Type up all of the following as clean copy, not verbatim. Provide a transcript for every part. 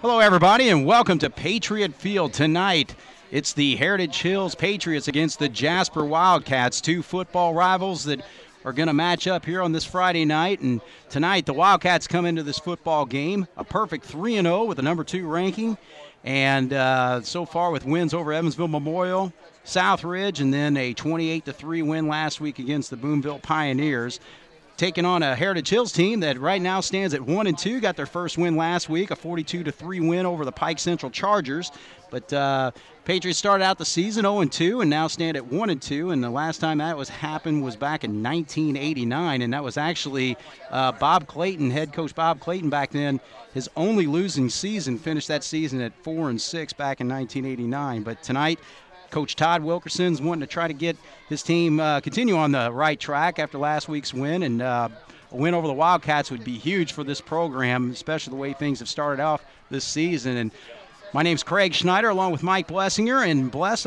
Hello, everybody, and welcome to Patriot Field. Tonight, it's the Heritage Hills Patriots against the Jasper Wildcats, two football rivals that are going to match up here on this Friday night. And tonight, the Wildcats come into this football game a perfect 3-0 with a number 2 ranking. And so far with wins over Evansville Memorial, Southridge, and then a 28-3 win last week against the Boonville Pioneers. Taking on a Heritage Hills team that right now stands at 1-2, got their first win last week, a 42-3 win over the Pike Central Chargers. But Patriots started out the season 0-2 and now stand at 1-2. And the last time that happened was back in 1989, and that was actually Bob Clayton, head coach Bob Clayton back then. His only losing season, finished that season at 4-6 back in 1989. But tonight, Coach Todd Wilkerson's wanting to try to get his team continue on the right track after last week's win, and a win over the Wildcats would be huge for this program, especially the way things have started off this season. And my name's Craig Schneider, along with Mike Blessinger, and Bless,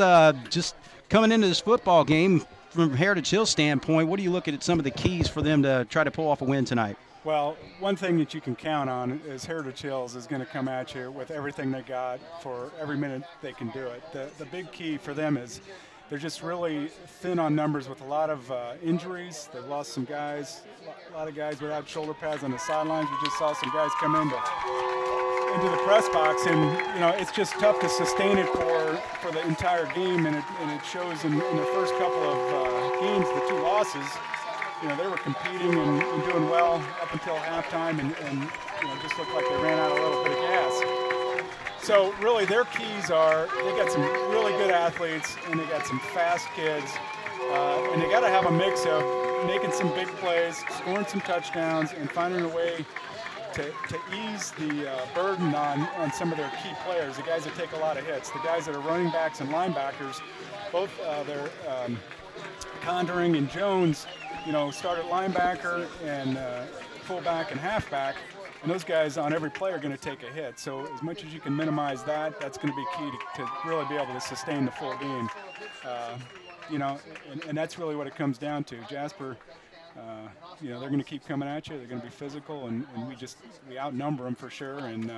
just coming into this football game from Heritage Hills standpoint, what do you look at some of the keys for them to try to pull off a win tonight? Well, one thing that you can count on is Heritage Hills is going to come at you with everything they got for every minute they can do it. The big key for them is they're just really thin on numbers with a lot of injuries. They've lost some guys, a lot of guys without shoulder pads on the sidelines. We just saw some guys come into the press box, and it's just tough to sustain it for the entire game, and it shows in the first couple of games, the 2 losses. They were competing and doing well up until halftime, and just looked like they ran out a little bit of gas. So really their keys are they got some really good athletes, and they got some fast kids, and they got to have a mix of making some big plays, scoring some touchdowns, and finding a way to ease the burden on some of their key players, the guys that take a lot of hits, the guys that are running backs and linebackers, both their Condering and Jones, started linebacker and fullback and halfback, and those guys on every play are going to take a hit. So as much as you can minimize that, that's going to be key to really be able to sustain the full game. And that's really what it comes down to. Jasper, they're going to keep coming at you. They're going to be physical, and we outnumber them for sure, and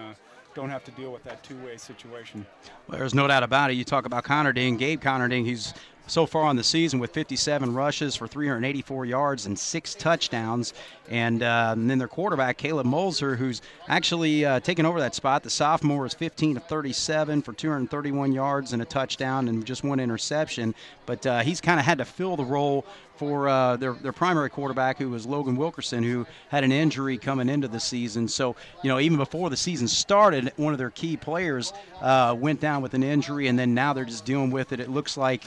don't have to deal with that two-way situation. Well, there's no doubt about it. You talk about Gabe Conarding, he's so far on the season with 57 rushes for 384 yards and 6 touchdowns. And then their quarterback, Caleb Molzer, who's actually taken over that spot. The sophomore is 15 of 37 for 231 yards and a touchdown and just 1 interception. But he's kind of had to fill the role for their primary quarterback, who was Logan Wilkerson, who had an injury coming into the season. So, even before the season started, one of their key players went down with an injury, and then now they're just dealing with it. It looks like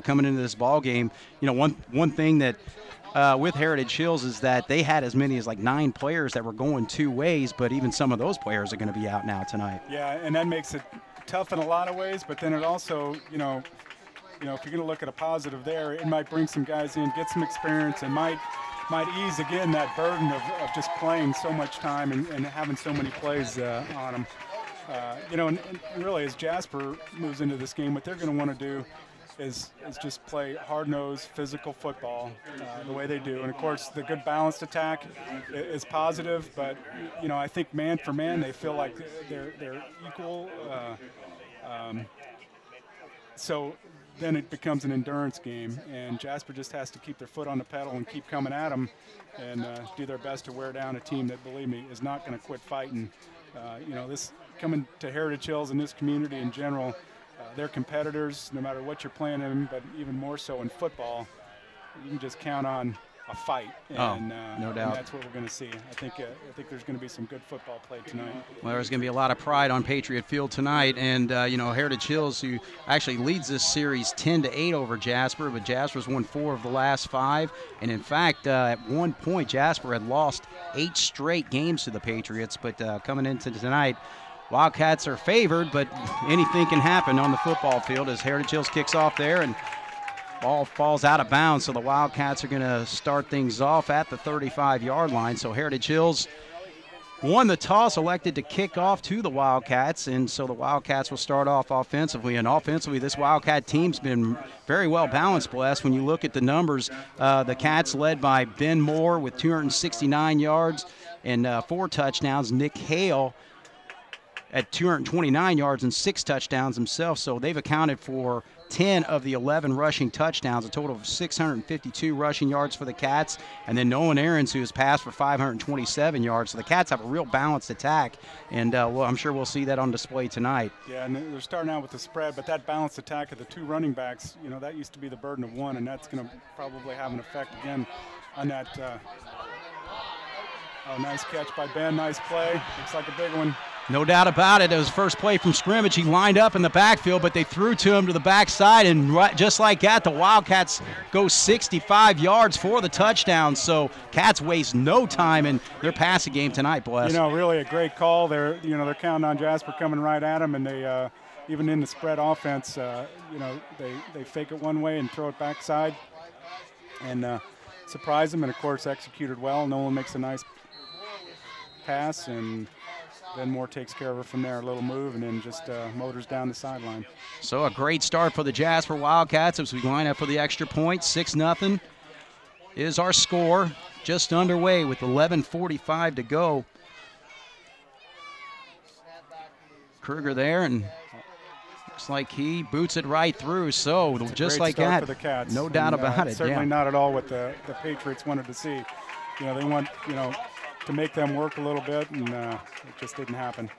coming into this ball game, one thing that with Heritage Hills is that they had as many as like 9 players that were going 2 ways, but even some of those players are going to be out now tonight. Yeah, and that makes it tough in a lot of ways, but then it also, if you're going to look at a positive there, it might bring some guys in, get some experience, and might ease, again, that burden of just playing so much time and having so many plays on them. And really, as Jasper moves into this game, what they're going to want to do is just play hard-nosed, physical football the way they do. And, of course, the good balanced attack is positive, but, I think man for man, they feel like they're equal. So then it becomes an endurance game, and Jasper just has to keep their foot on the pedal and keep coming at them and do their best to wear down a team that, believe me, is not going to quit fighting. This coming to Heritage Hills and this community in general, they're competitors no matter what you're playing in, but even more so in football, you can just count on a fight, and no doubt. And that's what we're going to see. I think there's going to be some good football played tonight. Well, there's going to be a lot of pride on Patriot Field tonight, and Heritage Hills, who actually leads this series 10-8 over Jasper, but Jasper's won 4 of the last 5, and in fact, at one point, Jasper had lost 8 straight games to the Patriots, but coming into tonight, Wildcats are favored, but anything can happen on the football field as Heritage Hills kicks off there, and ball falls out of bounds, so the Wildcats are going to start things off at the 35-yard line. So Heritage Hills won the toss, elected to kick off to the Wildcats, and so the Wildcats will start off offensively. And offensively, this Wildcat team's been very well balanced, Bless. When you look at the numbers, the Cats led by Ben Moore with 269 yards and 4 touchdowns. Nick Hale at 229 yards and 6 touchdowns himself. So they've accounted for 10 of the 11 rushing touchdowns, a total of 652 rushing yards for the Cats. And then Nolan Aarons, who has passed for 527 yards. So the Cats have a real balanced attack, and well, I'm sure we'll see that on display tonight. Yeah, and they're starting out with the spread, but that balanced attack of the 2 running backs, you know, that used to be the burden of one, and that's going to probably have an effect again on that. Oh, nice catch by Ben. Nice play. Looks like a big one. No doubt about it. It was first play from scrimmage. He lined up in the backfield, but they threw to him to the backside, and just like that, the Wildcats go 65 yards for the touchdown. So Cats waste no time in their passing game tonight, Bless. You know, really a great call. They're counting on Jasper coming right at him, and they even in the spread offense, they fake it one way and throw it backside, and surprise them, and of course executed well. Nolan makes a nice pass, and then Moore takes care of her from there, a little move, and then just motors down the sideline. So a great start for the Jasper Wildcats as we line up for the extra point. 6-0 is our score. Just underway with 11:45 to go. Kruger there, and looks like he boots it right through. So just like that, for the Cats. No doubt about it. Certainly not at all what the Patriots wanted to see. You know, they want, to make them work a little bit, and it just didn't happen.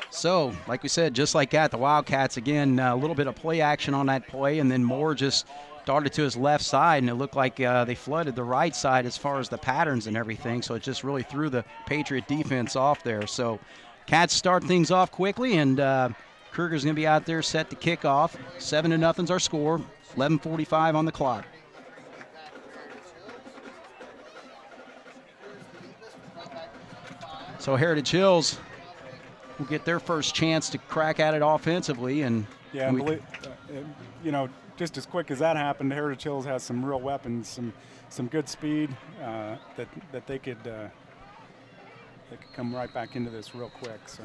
So, like we said, just like that, the Wildcats, again, a little bit of play action on that play, and then Moore just darted to his left side, and it looked like they flooded the right side as far as the patterns and everything, so it just really threw the Patriot defense off there. So, Cats start things off quickly, and Kruger's going to be out there set to kick off. 7-0's our score, 11:45 on the clock. So Heritage Hills will get their first chance to crack at it offensively, and yeah, just as quick as that happened, Heritage Hills has some real weapons, some good speed that they could come right back into this real quick. So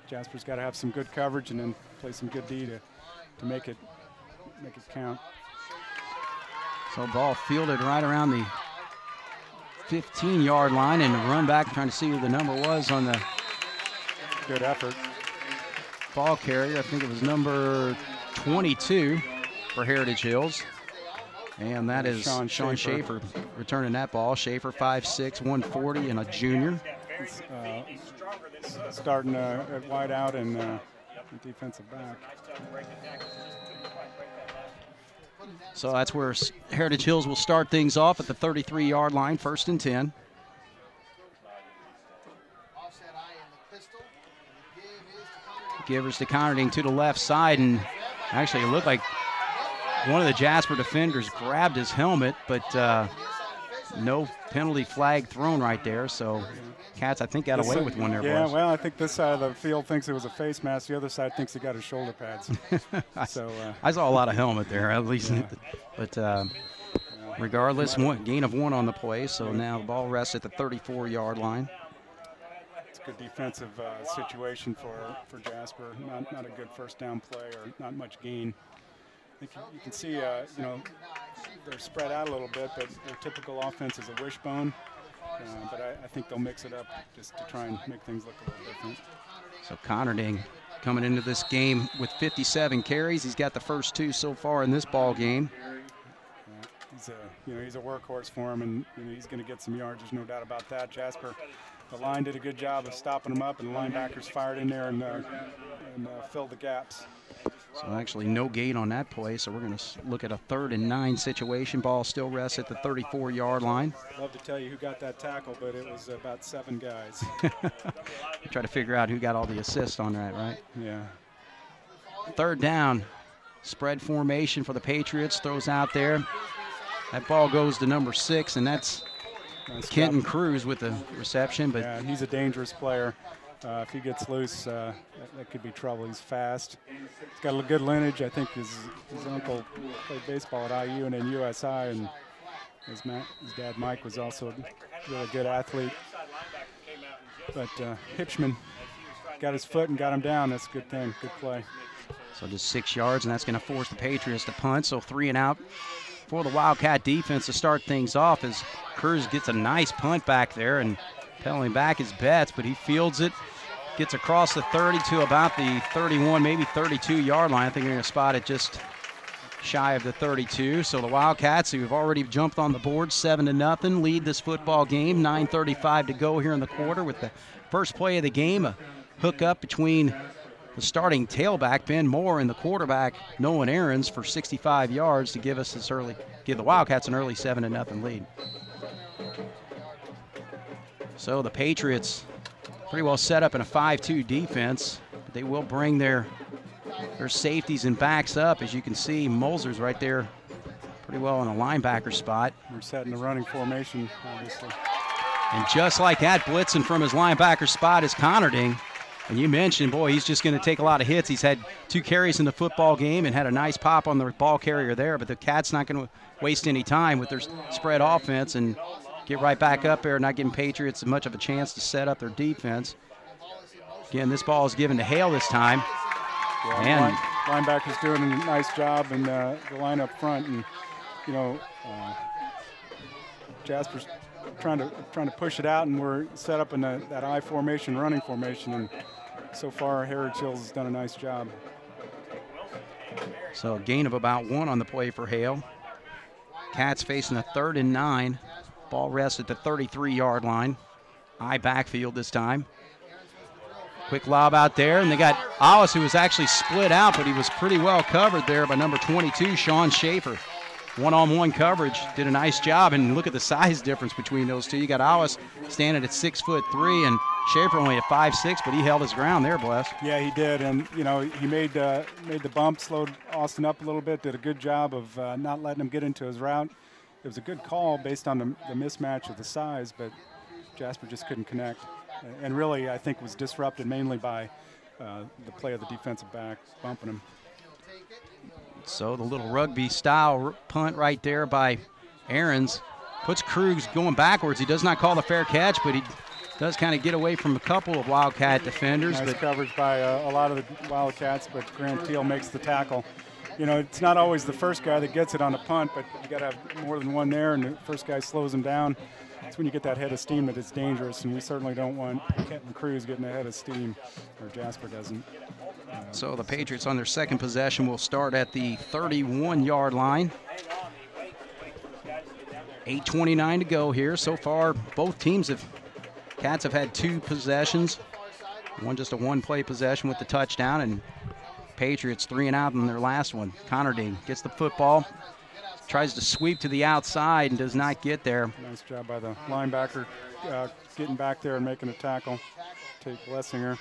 Jasper's got to have some good coverage and then play some good D to make it count. So ball fielded right around the 15-yard line, and a run back trying to see who the number was on the good effort ball carrier. I think it was number 22 for Heritage Hills, and that is Sean Schaefer returning that ball. Schaefer 5'6", 140, and a junior. Starting at wide out and defensive back. So that's where Heritage Hills will start things off at the 33-yard line, 1st and 10. Givers to Conrading to the left side, and actually it looked like one of the Jasper defenders grabbed his helmet, but no penalty flag thrown right there. So Cats, I think, got away with one there. Yeah, well, I think this side of the field thinks it was a face mask. The other side thinks he got his shoulder pads. I saw a lot of helmet there, at least. Yeah. But regardless, gain of 1 on the play. So now the ball rests at the 34-yard line. It's a good defensive situation for Jasper. Not a good first down play or not much gain. I think you can see, they're spread out a little bit, but their typical offense is a wishbone. But I think they'll mix it up just to try and make things look a little different. So Conrading coming into this game with 57 carries. He's got the first 2 so far in this ball game. He's a workhorse for him, and he's going to get some yards. There's no doubt about that. Jasper, the line did a good job of stopping him up, and the linebackers fired in there and filled the gaps. So actually no gain on that play, so we're going to look at a 3rd and 9 situation. Ball still rests at the 34-yard line. I'd love to tell you who got that tackle, but it was about 7 guys. Try to figure out who got all the assists on that, right? Yeah. 3rd down, spread formation for the Patriots, throws out there. That ball goes to number 6, and that's Kenton Cruz with the reception. But yeah, he's a dangerous player. If he gets loose, that could be trouble. He's fast. He's got a good lineage. I think his uncle played baseball at IU and then USI, and his dad Mike was also a really good athlete. But Hipschman got his foot and got him down. That's a good thing. Good play. So just 6 yards, and that's going to force the Patriots to punt. So 3 and out for the Wildcat defense to start things off as Cruz gets a nice punt back there and pedaling back his bets, but he fields it gets across the 30 to about the 31, maybe 32-yard line. I think they're going to spot it just shy of the 32. So the Wildcats, who have already jumped on the board 7-0, lead this football game. 9:35 to go here in the quarter with the first play of the game, a hookup between the starting tailback Ben Moore and the quarterback Nolan Aarons for 65 yards to give the Wildcats an early 7-0 lead. So the Patriots pretty well set up in a 5-2 defense. But they will bring their safeties and backs up. As you can see, Moser's right there pretty well in a linebacker spot. We're setting the running formation, obviously. And just like that, blitzing from his linebacker spot is Conarding. And you mentioned, boy, he's just going to take a lot of hits. He's had 2 carries in the football game and had a nice pop on the ball carrier there. But the Cats not going to waste any time with their spread offense and get right back up there, not giving Patriots much of a chance to set up their defense. Again, this ball is given to Hale this time. Yeah, and linebacker's doing a nice job in the line up front, and Jasper's trying to push it out, and we're set up in that I formation, running formation, and so far Heritage Hills has done a nice job. So a gain of about 1 on the play for Hale. Cats facing a 3rd and 9. Ball rests at the 33-yard line. I backfield this time. Quick lob out there, and they got Alice, who was actually split out, but he was pretty well covered there by number 22, Sean Schaefer. One-on-one coverage, did a nice job, and look at the size difference between those two. You got Alice standing at 6'3", and Schaefer only at 5'6", but he held his ground there, Bless. Yeah, he did, and he made the bump, slowed Austin up a little bit, did a good job of not letting him get into his route. It was a good call based on the mismatch of the size, but Jasper just couldn't connect. And really, I think was disrupted mainly by the play of the defensive back bumping him. So the little rugby-style punt right there by Aarons puts Krug going backwards. He does not call the fair catch, but he does kind of get away from a couple of Wildcat defenders. Nice coverage by a lot of the Wildcats, but Grant Teal makes the tackle. It's not always the first guy that gets it on a punt, but you got to have more than one there, and the first guy slows him down. It's when you get that head of steam that it's dangerous, and we certainly don't want Kenton Cruz getting a head of steam, or Jasper doesn't. So the Patriots on their second possession will start at the 31-yard line. 8:29 to go here. So far, both Cats have had 2 possessions. Just a one-play possession with the touchdown, and Patriots 3 and out in their last one. Conarding gets the football, tries to sweep to the outside and does not get there. Nice job by the linebacker getting back there and making a tackle. Tate Blessinger.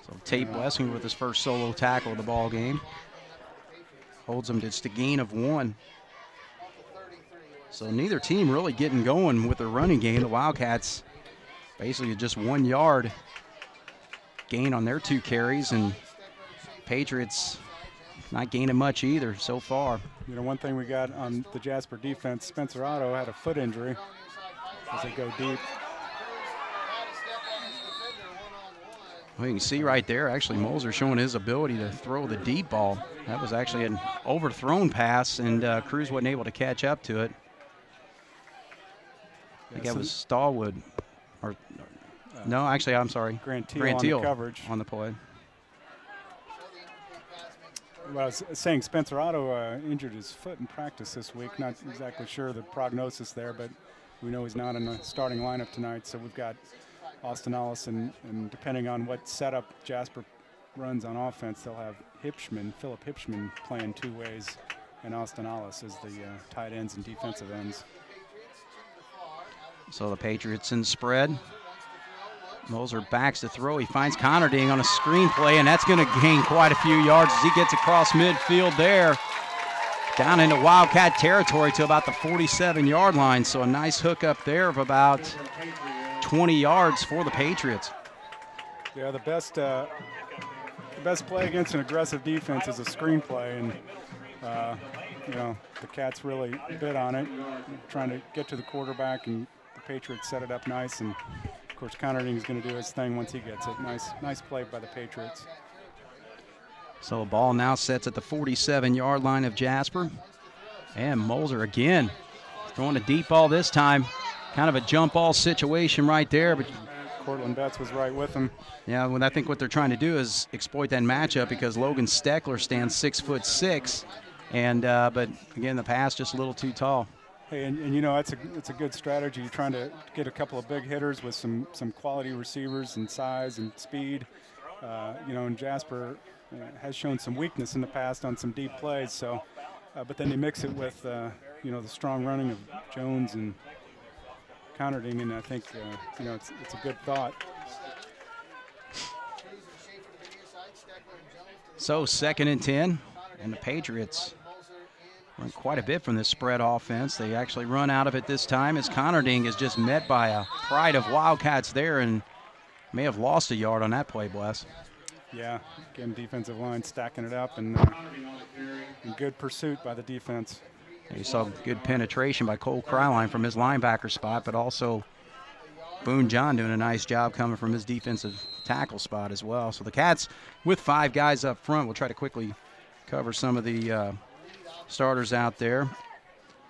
So Tate Blessinger with his first solo tackle of the ball game. Holds him just a gain of 1. So neither team really getting going with their running game. The Wildcats basically just 1 yard gain on their 2 carries, and Patriots not gaining much either so far. One thing we got on the Jasper defense, Spencer Otto had a foot injury as they go deep. Well, you can see right there, actually, Moser showing his ability to throw the deep ball. That was actually an overthrown pass, and Cruz wasn't able to catch up to it. I think that was Stallwood. No, actually, I'm sorry. Grant Teal on the coverage. On the play. Well, I was saying Spencer Otto injured his foot in practice this week. Not exactly sure the prognosis there, but we know he's not in the starting lineup tonight. So we've got Austin Ellis, and depending on what setup Jasper runs on offense, they'll have Philip Hipschman playing 2 ways, and Austin Ellis as the tight ends and defensive ends. So the Patriots in spread. Moser backs to throw. He finds Conarding on a screen play, and that's going to gain quite a few yards as he gets across midfield there. Down into Wildcat territory to about the 47-yard line. So a nice hook up there of about 20 yards for the Patriots. Yeah, the best play against an aggressive defense is a screen play, and the Cats really bid on it, trying to get to the quarterback, and the Patriots set it up nice. And of course, Conarding is going to do his thing once he gets it. Nice play by the Patriots. So the ball now sets at the 47-yard line of Jasper. And Moser again throwing a deep ball this time. Kind of a jump ball situation right there. But Cortland Betts was right with him. Yeah, well, I think what they're trying to do is exploit that matchup because Logan Steckler stands 6'6", and but again, the pass just a little too tall. Hey, and you know, it's a good strategy. You're trying to get a couple of big hitters with some quality receivers and size and speed. You know, and Jasper has shown some weakness in the past on some deep plays. So, but then you mix it with you know, the strong running of Jones and Conarding, and I think you know, it's a good thought. So 2nd and 10, and the Patriots run quite a bit from this spread offense. They actually run out of it this time as Conarding is just met by a pride of Wildcats there and may have lost a yard on that play, Bless. Yeah, again, defensive line stacking it up, and good pursuit by the defense. You saw good penetration by Cole Kryline from his linebacker spot, but also Boone John doing a nice job coming from his defensive tackle spot as well. So the Cats with 5 guys up front. We'll try to quickly cover some of the starters out there.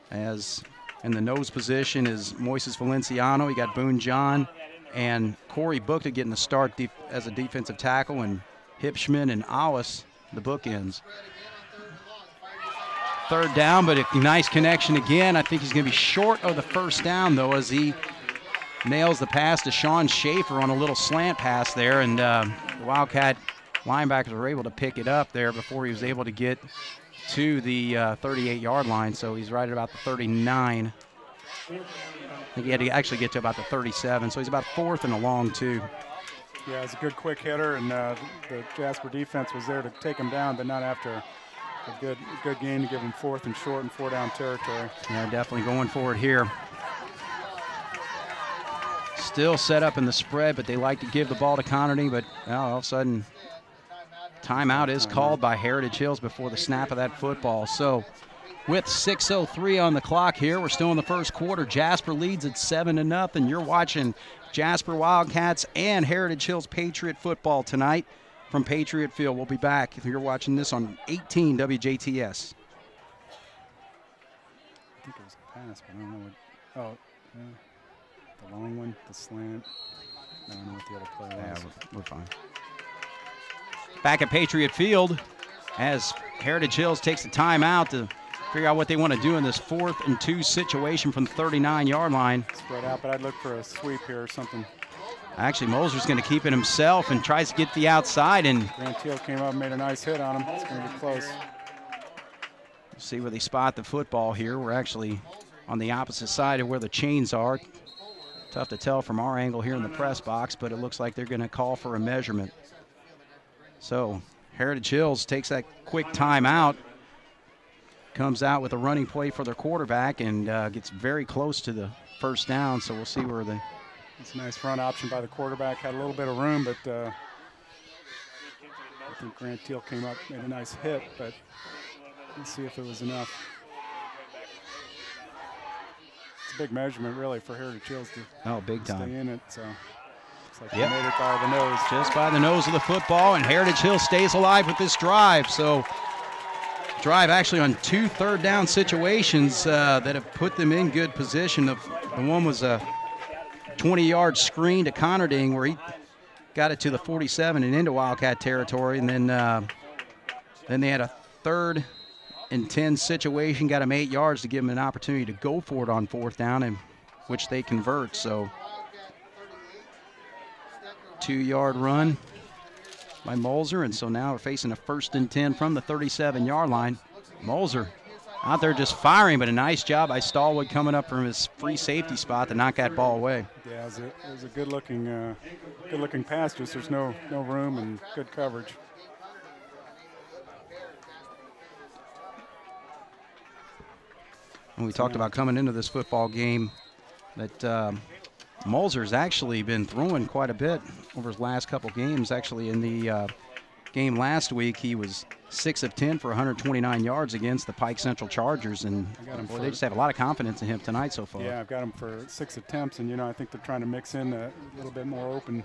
As in the nose position is Moises Valenciano. You got Boone John and Corey Bookta getting the start as a defensive tackle, and Hipschman and Alice the bookends. 3rd down, but a nice connection again. I think he's going to be short of the 1st down, though, as he nails the pass to Sean Schaefer on a little slant pass there, and the Wildcat linebackers were able to pick it up there before he was able to get to the 38-yard line, so he's right at about the 39. I think he had to actually get to about the 37, so he's about 4th and a long, too. Yeah, it's a good quick hitter, and the Jasper defense was there to take him down, but not after a good game to give him 4th and short and 4-down territory. Yeah, definitely going for it here. Still set up in the spread, but they like to give the ball to Conarding, but all of a sudden timeout is called by Heritage Hills before the snap of that football. So with 6:03 on the clock here, we're still in the first quarter. Jasper leads at 7-0. You're watching Jasper Wildcats and Heritage Hills Patriot football tonight from Patriot Field. We'll be back if you're watching this on 18 WJTS. I think it was a pass, but I don't know what. Oh, yeah. The long one, the slant. I don't know what the other play was. Yeah, we're fine. Back at Patriot Field as Heritage Hills takes the timeout to figure out what they want to do in this 4th and 2 situation from the 39-yard line. Spread out, but I'd look for a sweep here or something. Actually, Moser's going to keep it himself and tries to get the outside, and Grant Teal came up and made a nice hit on him. It's going to be close. See where they spot the football here. We're actually on the opposite side of where the chains are. Tough to tell from our angle here in the press box, but it looks like they're going to call for a measurement. So Heritage Hills takes that quick timeout, comes out with a running play for their quarterback, and gets very close to the 1st down. So we'll see where they. It's a nice front option by the quarterback. Had a little bit of room, but I think Grant Teal came up, made a nice hit, but let's see if it was enough. It's a big measurement, really, for Heritage Hills to big time. Stay in it. So looks like he made it by the nose. Just by the nose of the football, and Heritage Hills stays alive with this drive. So drive actually on 2 third-down situations that have put them in good position. The one was a 20-yard screen to Conarding where he got it to the 47 and into Wildcat territory, and then they had a 3rd and 10 situation, got him 8 yards to give him an opportunity to go for it on 4th down, and which they convert. So 2-yard run by Molzer, and so now we're facing a 1st and 10 from the 37-yard line. Molzer out there just firing, but a nice job by Stallwood coming up from his free safety spot to knock that ball away. Yeah, it was a good-looking pass. Just there's no room and good coverage. And we talked about coming into this football game that Molzer's actually been throwing quite a bit over his last couple games. Actually, in the game last week, he was 6 of 10 for 129 yards against the Pike Central Chargers, and they just have a lot of confidence in him tonight so far. Yeah, I've got him for 6 attempts, and I think they're trying to mix in a little bit more open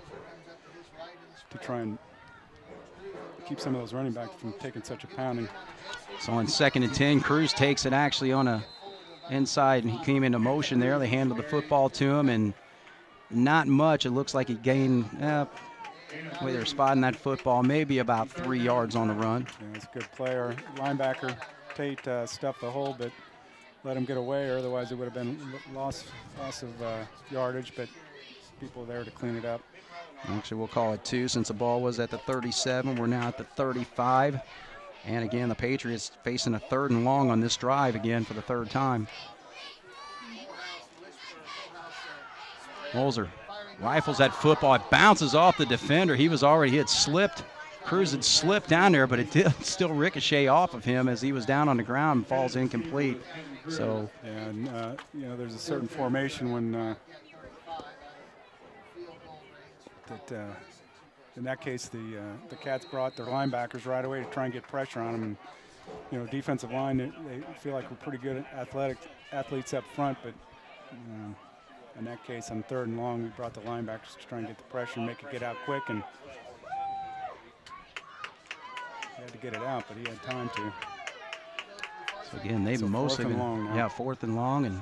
to try and keep some of those running backs from taking such a pounding. So on 2nd and 10, Cruz takes it actually on a inside, and he came into motion there. They handled the football to him, and not much. It looks like he gained, the way they're spotting that football, maybe about 3 yards on the run. Yeah, it's a good player. Linebacker Tate stuffed the hole, but let him get away, or otherwise it would have been loss of yardage, but people there to clean it up. Actually, we'll call it 2 since the ball was at the 37. We're now at the 35. And again, the Patriots facing a 3rd and long on this drive again for the 3rd time. Moser rifles that football. It bounces off the defender. He had slipped. Cruz had slipped down there, but it did still ricochet off of him as he was down on the ground and falls incomplete. So, yeah, and there's a certain formation when in that case the Cats brought their linebackers right away to try and get pressure on them. And defensive line, they feel like we're pretty good athletes up front, but in that case on 3rd and long, we brought the linebackers to try and get the pressure and make it get out quick, and he had to get it out, but he had time to. So again, they've mostly been 4th and long, and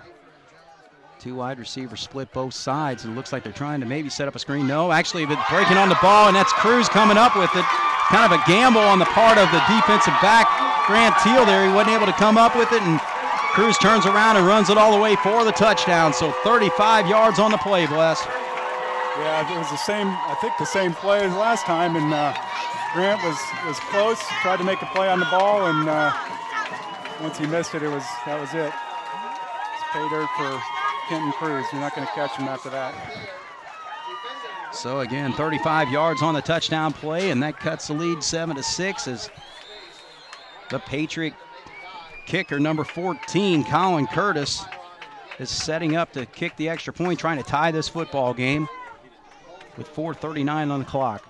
2 wide receivers split both sides. And it looks like they're trying to maybe set up a screen. No, actually, but breaking on the ball, and that's Cruz coming up with it. Kind of a gamble on the part of the defensive back, Grant Teal there. He wasn't able to come up with it, and Cruz turns around and runs it all the way for the touchdown. So 35 yards on the play, Bless. Yeah, it was the same play as last time, and Grant was close, tried to make a play on the ball, and once he missed it, that was it. It's pay dirt for Kenton Cruz. You're not going to catch him after that. So again, 35 yards on the touchdown play, and that cuts the lead 7-6 as the Patriot kicker, number 14, Colin Curtis, is setting up to kick the extra point, trying to tie this football game with 4:39 on the clock.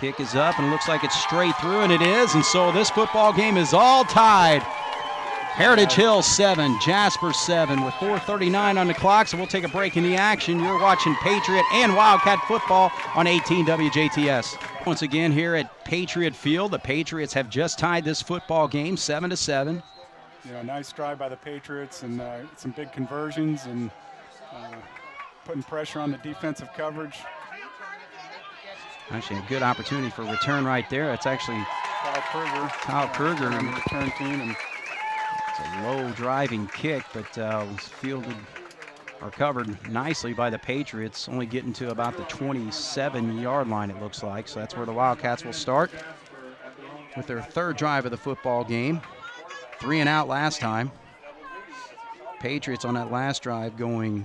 Kick is up, and it looks like it's straight through, and it is, and so this football game is all tied. Heritage Hill 7, Jasper 7 with 4:39 on the clock, so we'll take a break in the action. You're watching Patriot and Wildcat football on 18 WJTS. Once again here at Patriot Field, the Patriots have just tied this football game 7-7. Nice drive by the Patriots, and some big conversions, and putting pressure on the defensive coverage. Actually, a good opportunity for a return right there. It's actually Kyle Kruger on the return team. And it's a low driving kick, but was fielded or covered nicely by the Patriots, only getting to about the 27-yard line, it looks like. So that's where the Wildcats will start with their 3rd drive of the football game. 3 and out last time. Patriots on that last drive going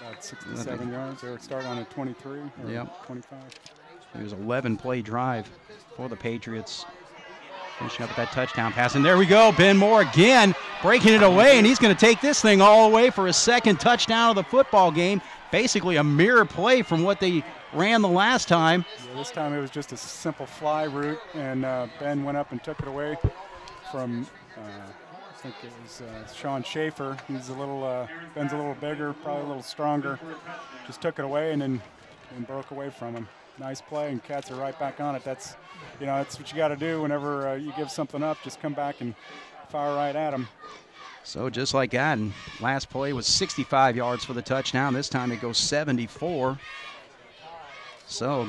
about 67 yards. They were starting on a 23 or 25. It was an 11-play drive for the Patriots. Finishing up with that touchdown pass. And there we go. Ben Moore again breaking it away, and he's going to take this thing all the way for his 2nd touchdown of the football game. Basically a mirror play from what they ran the last time. Yeah, this time it was just a simple fly route, and Ben went up and took it away from, I think it was Sean Schaefer. Ben's a little bigger, probably a little stronger. Just took it away and broke away from him. Nice play, and Cats are right back on it. That's what you got to do whenever you give something up. Just come back and fire right at them. So just like that, and last play was 65 yards for the touchdown. This time it goes 74. So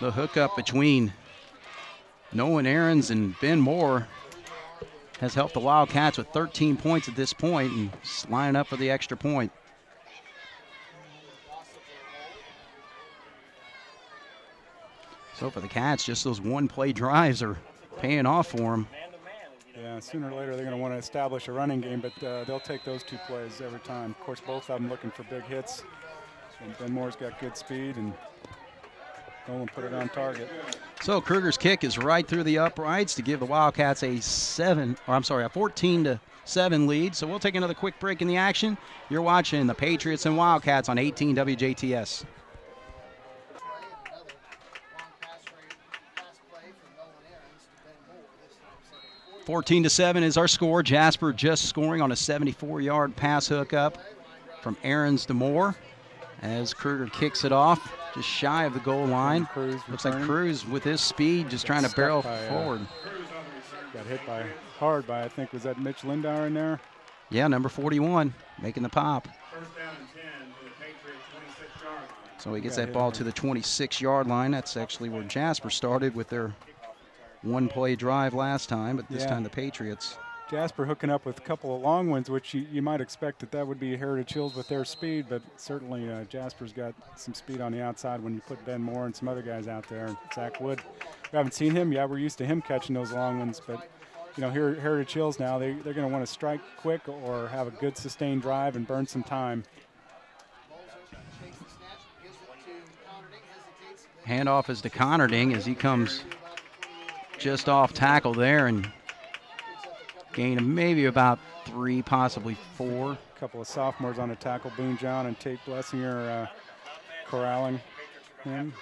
the hookup between Nolan Aarons and Ben Moore has helped the Wildcats with 13 points at this point and lining up for the extra point. So for the Cats, just those 1-play drives are paying off for them. Yeah, sooner or later they're going to want to establish a running game, but they'll take those 2 plays every time. Of course, both of them looking for big hits. And Ben Moore's got good speed, and Nolan put it on target. So Kruger's kick is right through the uprights to give the Wildcats a 14-7 lead. So we'll take another quick break in the action. You're watching the Patriots and Wildcats on 18 WJTS. 14-7 is our score. Jasper just scoring on a 74-yard pass hookup from Aarons to Moore as Kruger kicks it off just shy of the goal line. Looks like Cruz with his speed just trying to barrel forward. got hit hard by, I think, was that Mitch Lindauer in there? Yeah, number 41, making the pop. First down and 10 to the Patriots 26-yard line. So he gets that ball to the 26-yard line. That's actually where Jasper started with their one-play drive last time, but this time the Patriots. Jasper hooking up with a couple of long ones, which you might expect that would be Heritage Hills with their speed, but certainly Jasper's got some speed on the outside when you put Ben Moore and some other guys out there. And Zach Wood, we haven't seen him. Yeah, we're used to him catching those long ones, but here at Heritage Hills now, they're going to want to strike quick or have a good sustained drive and burn some time. Handoff is to Connerding as he comes just off tackle there and gain of maybe about 3, possibly 4. A couple of sophomores on the tackle, Boone John and Tate Blessinger corralling him.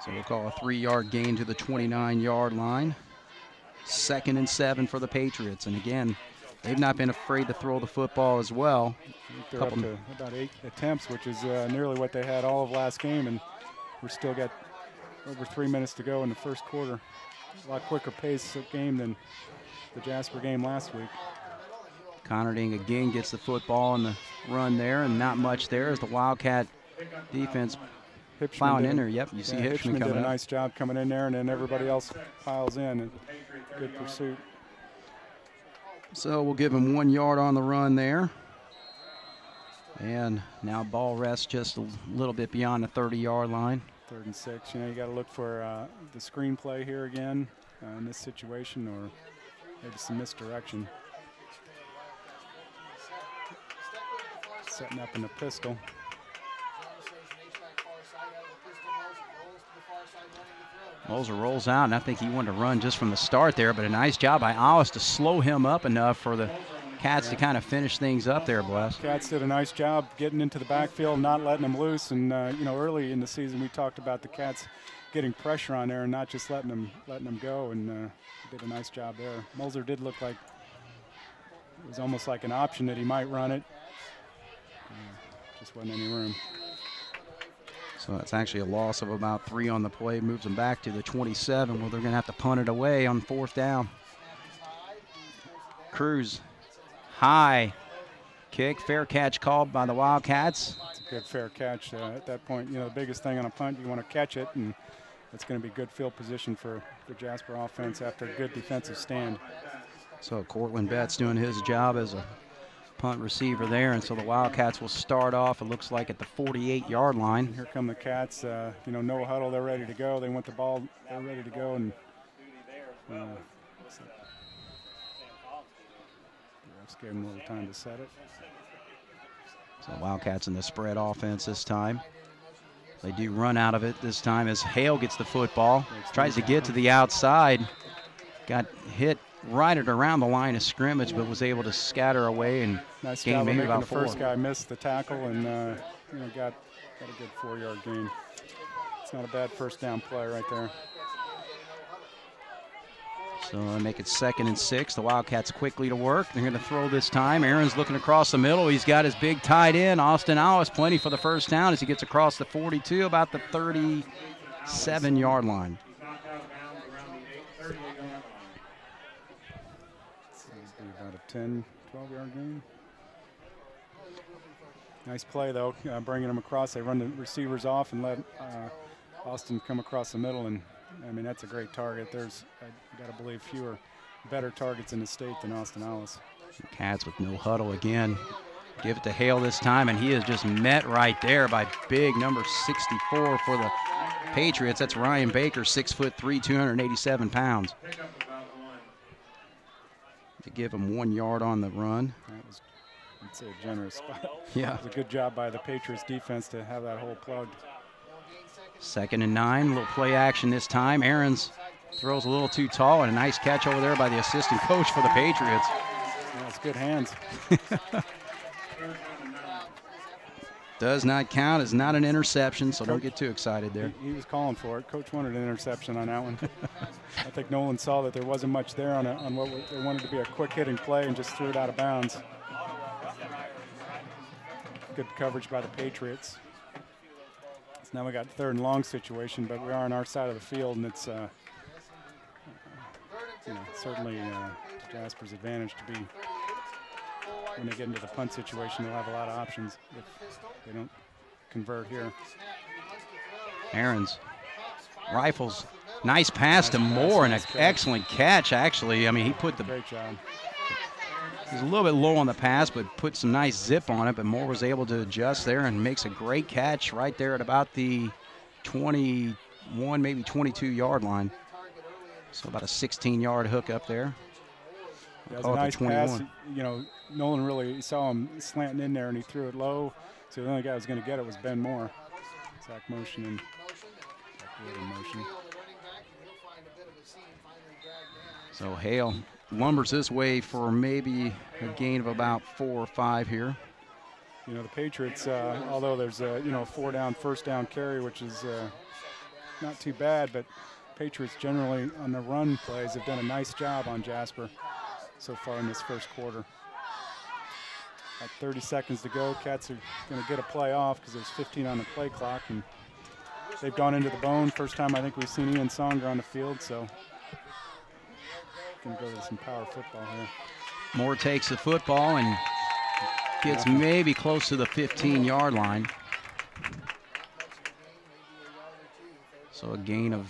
So we'll call a 3-yard gain to the 29-yard line. 2nd and 7 for the Patriots. And again, they've not been afraid to throw the football as well. They're up to about 8 attempts, which is nearly what they had all of last game, and we're still got over 3 minutes to go in the first quarter. A lot quicker pace of game than the Jasper game last week. Connerding again gets the football in the run there, and not much there as the Wildcat defense plowing in there. Yep, you see Hipschman coming did a up. nice job coming in there, and then everybody else piles in. And good pursuit. So we'll give him 1 yard on the run there. And now ball rests just a little bit beyond the 30-yard line. 3rd and 6. You got to look for the screen play here again in this situation, or maybe some misdirection. Setting up in the pistol. Moser rolls out, and I think he wanted to run just from the start there, but a nice job by Alice to slow him up enough for the Cats to kind of finish things up there, Bless. Cats did a nice job getting into the backfield, not letting them loose, and early in the season we talked about the Cats getting pressure on there and not just letting them go, and did a nice job there. Moser did look like it was almost like an option that he might run it. Just wasn't any room. So that's actually a loss of about 3 on the play. Moves them back to the 27. Well, they're going to have to punt it away on 4th down. Cruz, high kick, fair catch called by the Wildcats. It's a good fair catch. At that point, the biggest thing on a punt, you want to catch it, and it's going to be good field position for the Jasper offense after a good defensive stand. So Cortland Betts doing his job as a punt receiver there, and so the Wildcats will start off, it looks like, at the 48-yard line. Here come the Cats, no huddle, they're ready to go. They want the ball, they're ready to go, and refs gave them a little time to set it. So Wildcats in the spread offense this time. They do run out of it this time as Hale gets the football, tries to get to the outside, got hit right at around the line of scrimmage, but was able to scatter away and nice gain job maybe of making about the 4. First guy missed the tackle and got a good 4-yard gain. It's not a bad first down play right there. So they make it 2nd and 6. The Wildcats quickly to work. They're going to throw this time. Aaron's looking across the middle. He's got his big tight end, Austin Alice, plenty for the first down as he gets across the 42, about the 37-yard line. About a 10, 12-yard gain. Nice play, though, bringing them across. They run the receivers off and let Austin come across the middle, and, that's a great target. There's, I got to believe, better targets in the state than Austin Alice. Cats with no huddle again. Give it to Hale this time, and he is just met right there by big number 64 for the Patriots. That's Ryan Baker, 6'3", 287 pounds. To give him 1 yard on the run. That was, I'd say, a generous spot. Yeah. It was a good job by the Patriots defense to have that hole plugged. 2nd and 9, little play action this time. Aarons throws a little too tall, and a nice catch over there by the assistant coach for the Patriots. Yeah, it's good hands. Does not count, is not an interception, so don't get too excited there. He was calling for it. Coach wanted an interception on that one. I think Nolan saw that there wasn't much there on what they wanted to be a quick hitting play and just threw it out of bounds. Good coverage by the Patriots. So now we got 3rd and long situation, but we are on our side of the field, and it's certainly to Jasper's advantage to be, when they get into the punt situation, they'll have a lot of options if they don't convert here. Aaron's rifles. Nice pass to Moore and an excellent catch, actually. I mean, he put the great job. He's a little bit low on the pass, but put some nice zip on it. But Moore was able to adjust there and makes a great catch right there at about the 21, maybe 22-yard line. So about a 16-yard hook up there. Yeah, it was a nice pass. Nolan really saw him slanting in there, and he threw it low. So the only guy who was going to get it was Ben Moore. Zach motion and motion. So Hale lumbers this way for maybe a gain of about 4 or 5 here. The Patriots, although there's a 4-down, first down carry, which is not too bad, but Patriots generally on the run plays have done a nice job on Jasper so far in this first quarter. About 30 seconds to go. Cats are going to get a play off because there's 15 on the play clock, and they've gone into the bone. First time I think we've seen Ian Songer on the field, so going to go to some power football here. Moore takes the football and gets maybe close to the 15-yard line. So a gain of,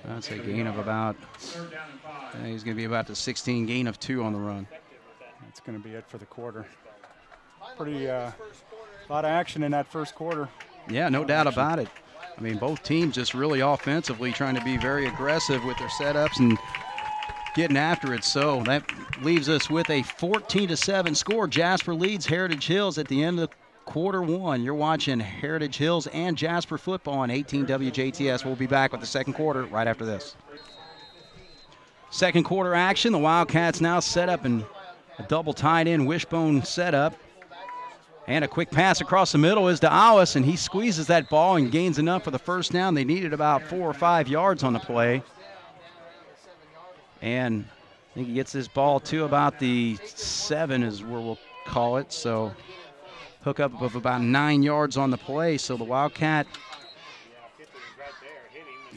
I'd say gain of about, he's going to be about the 16, gain of 2 on the run. That's going to be it for the quarter. Pretty lot of action in that first quarter. Yeah, no doubt about it. I mean, both teams just really offensively trying to be very aggressive with their setups and getting after it. So that leaves us with a 14-7 score. Jasper leads Heritage Hills at the end of quarter 1. You're watching Heritage Hills and Jasper football on 18 WJTS. We'll be back with the second quarter right after this. Second quarter action. The Wildcats now set up in a double tight end wishbone setup. And a quick pass across the middle is to Alice, and he squeezes that ball and gains enough for the first down. They needed about 4 or 5 yards on the play. And I think he gets this ball to about the 7 is where we'll call it. So hookup of about 9 yards on the play. So the Wildcat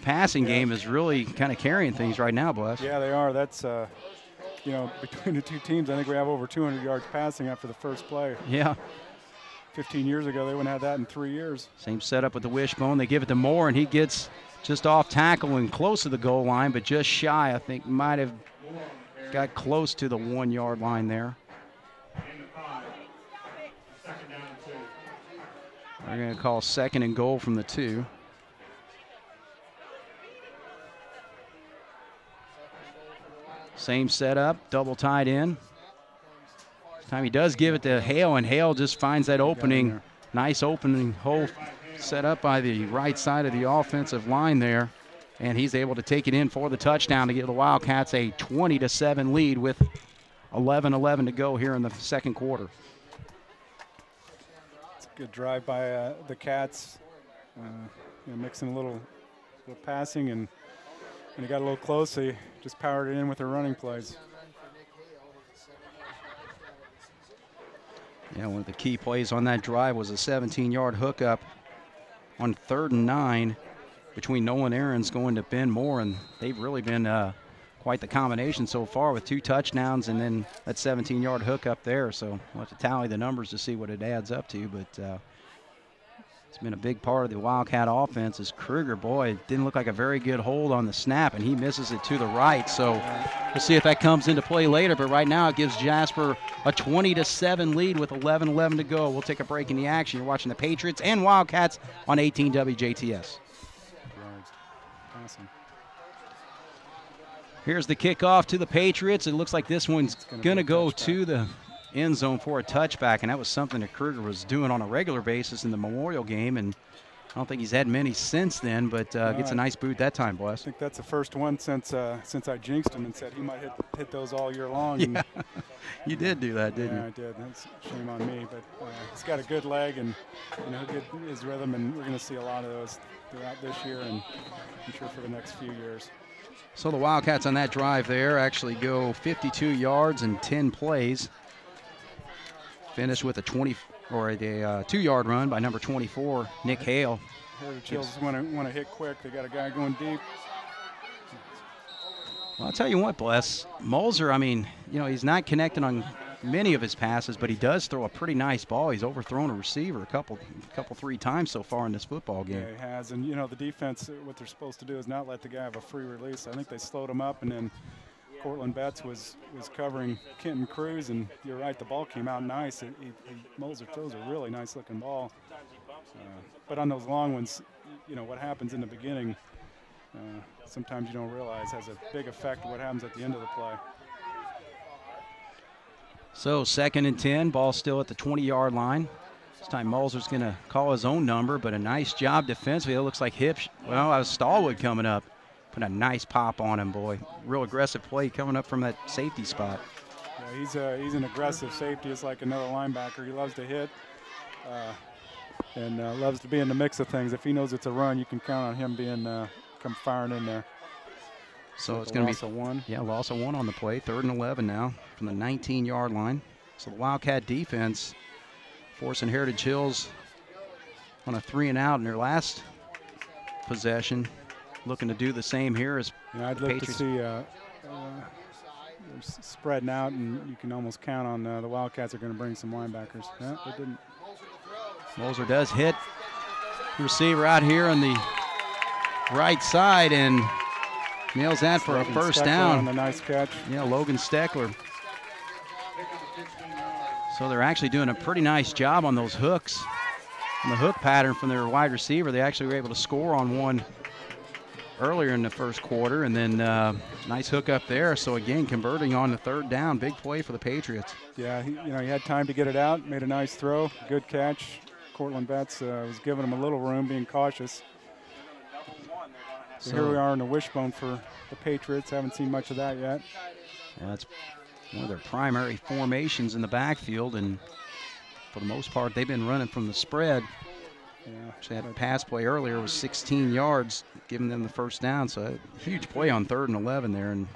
passing game is really kind of carrying things right now, Bless. Yeah, they are. That's, between the two teams, I think we have over 200 yards passing after the first play. Yeah. 15 years ago, they wouldn't have that in 3 years. Same setup with the wishbone. They give it to Moore, and he gets just off tackle and close to the goal line, but just shy. I think might have got close to the 1 yard line there. They're going to call second and goal from the 2. Same setup, double tied in. This time he does give it to Hale, and Hale just finds that opening. Nice opening hole set up by the right side of the offensive line there. And he's able to take it in for the touchdown to give the Wildcats a 20-7 lead with 11:11 to go here in the second quarter. It's a good drive by the Cats, mixing a little passing, and when he got a little close, they just powered it in with their running plays. Yeah, one of the key plays on that drive was a 17-yard hookup on 3rd and 9 between Nolan Aarons going to Ben Moore, and they've really been quite the combination so far with 2 touchdowns and then that 17-yard hookup there. So we'll have to tally the numbers to see what it adds up to, but it's been a big part of the Wildcat offense. Is Kruger, boy, it didn't look like a very good hold on the snap, and he misses it to the right. So we'll see if that comes into play later, but right now it gives Jasper a 20-7 lead with 11:11 to go. We'll take a break in the action. You're watching the Patriots and Wildcats on 18 WJTS. Here's the kickoff to the Patriots. It looks like this one's going to go to the end zone for a touchback, and that was something that Kruger was doing on a regular basis in the Memorial game, and I don't think he's had many since then, but gets a nice boot that time, Bless. I think that's the first one since I jinxed him and said he might hit those all year long. Yeah. You did do that, didn't you? Yeah, I did. That's a shame on me, but he's got a good leg, and he'll get his rhythm, and we're going to see a lot of those throughout this year, and I'm sure for the next few years. So the Wildcats on that drive there actually go 52 yards and 10 plays. Finish with a 2-yard run by number 24, Nick Hale. Heritage Hills want to hit quick. They got a guy going deep. Well, I'll tell you what, Bless. Mulzer, I mean, you know, he's not connecting on many of his passes, but he does throw a pretty nice ball. He's overthrown a receiver a couple, 3 times so far in this football game. Yeah, he has. And, you know, the defense, what they're supposed to do is not let the guy have a free release. I think they slowed him up, and then Cortland Betts was covering Kenton Cruz, and you're right, the ball came out nice. Mulzer throws a really nice-looking ball. But on those long ones, you know, what happens in the beginning, sometimes you don't realize has a big effect on what happens at the end of the play. So 2nd and 10, ball still at the 20-yard line. This time Mulzer's going to call his own number, but a nice job defensively. It looks like Hips, well, that was Stallwood coming up. Put a nice pop on him, boy. Real aggressive play coming up from that safety spot. Yeah, he's an aggressive safety. It's like another linebacker. He loves to hit and loves to be in the mix of things. If he knows it's a run, you can count on him being come firing in there. So it's going to be a 1. Yeah, loss of 1 on the play. 3rd and 11 now from the 19-yard line. So the Wildcat defense forcing Heritage Hills on a 3-and-out in their last possession. Looking to do the same here as I'd the look Patriots. to see spreading out, and you can almost count on the Wildcats are going to bring some linebackers. Yeah, they didn't. Mulzer does hit the receiver out here on the right side and nails that for a first down. On the nice catch. Yeah, Logan Steckler. So they're actually doing a pretty nice job on those hooks. On the hook pattern from their wide receiver, they actually were able to score on one earlier in the first quarter, and then nice hook up there. So again, converting on the 3rd down, big play for the Patriots. Yeah, he had time to get it out, made a nice throw, good catch. Cortland Betts was giving him a little room, being cautious. So here we are in the wishbone for the Patriots. Haven't seen much of that yet. Yeah, that's one of their primary formations in the backfield, and for the most part, they've been running from the spread. Yeah, actually had a pass play earlier was 16 yards, giving them the first down. So a huge play on 3rd and 11 there. And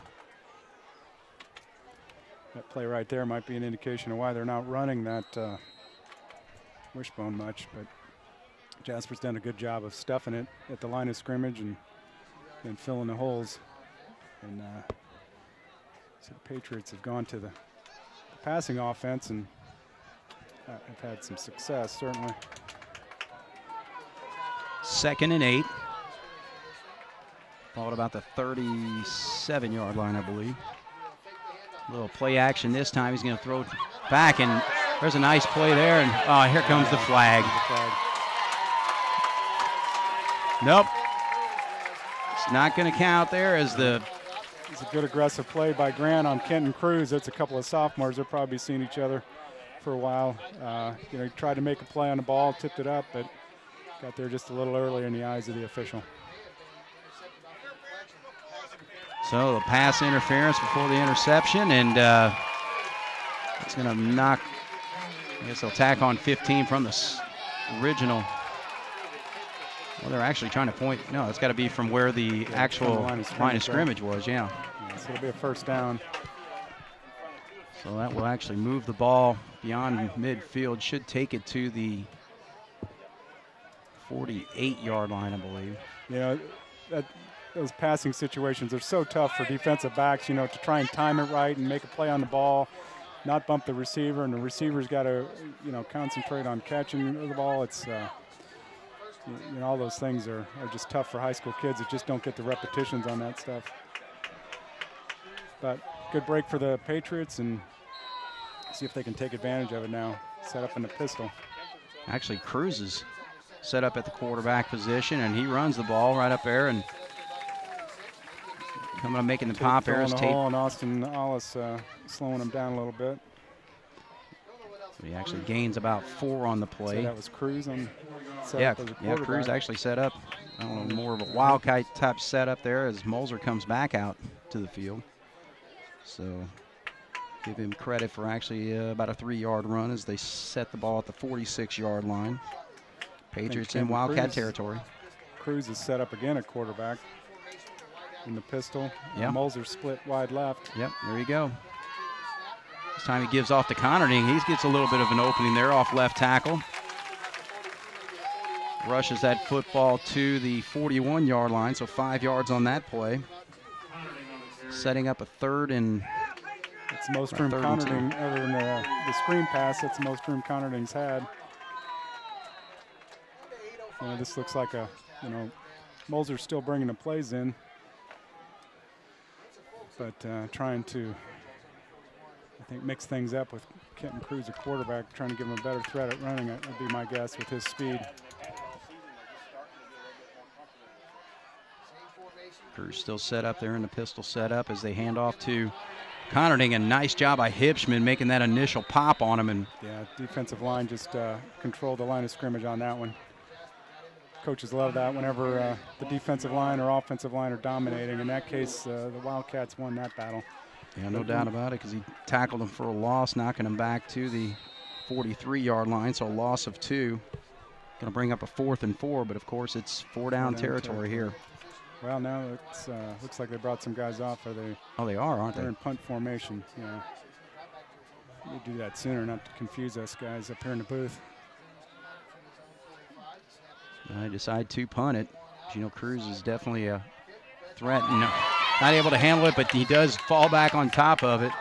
that play right there might be an indication of why they're not running that wishbone much. But Jasper's done a good job of stuffing it at the line of scrimmage and filling the holes. And so the Patriots have gone to the passing offense and have had some success, certainly. 2nd and 8. Ball at about the 37-yard line, I believe. A little play action this time. He's going to throw it back, and there's a nice play there. And here comes the flag. Nope. It's not going to count there as the. It's a good aggressive play by Grant on Kenton Cruz. That's a couple of sophomores. They'll probably be seeing each other for a while. He tried to make a play on the ball, tipped it up, but got there just a little earlier in the eyes of the official. So the pass interference before the interception, and it's going to knock. I guess they'll tack on 15 from the original. Well, they're actually trying to point. No, it's got to be from where the actual line of scrimmage was, yeah. So it'll be a first down. So that will actually move the ball beyond midfield. Should take it to the 48-yard line, I believe. Yeah, those passing situations are so tough for defensive backs, to try and time it right and make a play on the ball, not bump the receiver, and the receiver's got to, concentrate on catching the ball. It's, all those things are just tough for high school kids that just don't get the repetitions on that stuff. But good break for the Patriots, and see if they can take advantage of it now. Set up in the pistol. Actually, Cruz is set up at the quarterback position, and he runs the ball right up there, and coming up making the pop there is Tate. And Austin Ollis slowing him down a little bit. So he actually gains about 4 on the play. So that was Cruz on. Yeah, Cruz actually set up. I don't know, more of a Wildcat type setup there as Mulzer comes back out to the field. So give him credit for actually about a 3-yard run as they set the ball at the 46-yard line. Patriots in Wildcat territory. Cruz is set up again at quarterback in the pistol. Yeah. Mulzer split wide left. Yep, there you go. This time he gives off to Connerting. He gets a little bit of an opening there off left tackle. Rushes that football to the 41-yard line, so 5 yards on that play. setting up a third and it's the most room Conarding, other than the screen pass, it's the most room Conarding's had. This looks like a, Moser's still bringing the plays in, but trying to, I think, mix things up with Kenton Cruz, a quarterback, trying to give him a better threat at running. That would be my guess with his speed. Cruz still set up there in the pistol setup as they hand off to Conarding. A nice job by Hipschman making that initial pop on him. And yeah, defensive line just controlled the line of scrimmage on that one. Coaches love that whenever the defensive line or offensive line are dominating. In that case, the Wildcats won that battle. Yeah, no doubt about it, because he tackled him for a loss, knocking him back to the 43-yard line, so a loss of 2. Going to bring up a 4th and 4, but of course it's four-down territory here. Well, now it looks like they brought some guys off. Are they? Oh, they are, aren't they? They're in punt formation. Yeah. You do that sooner, not to confuse us guys up here in the booth. I decide to punt it. Gino Cruz is definitely a threat. No, not able to handle it, but he does fall back on top of it.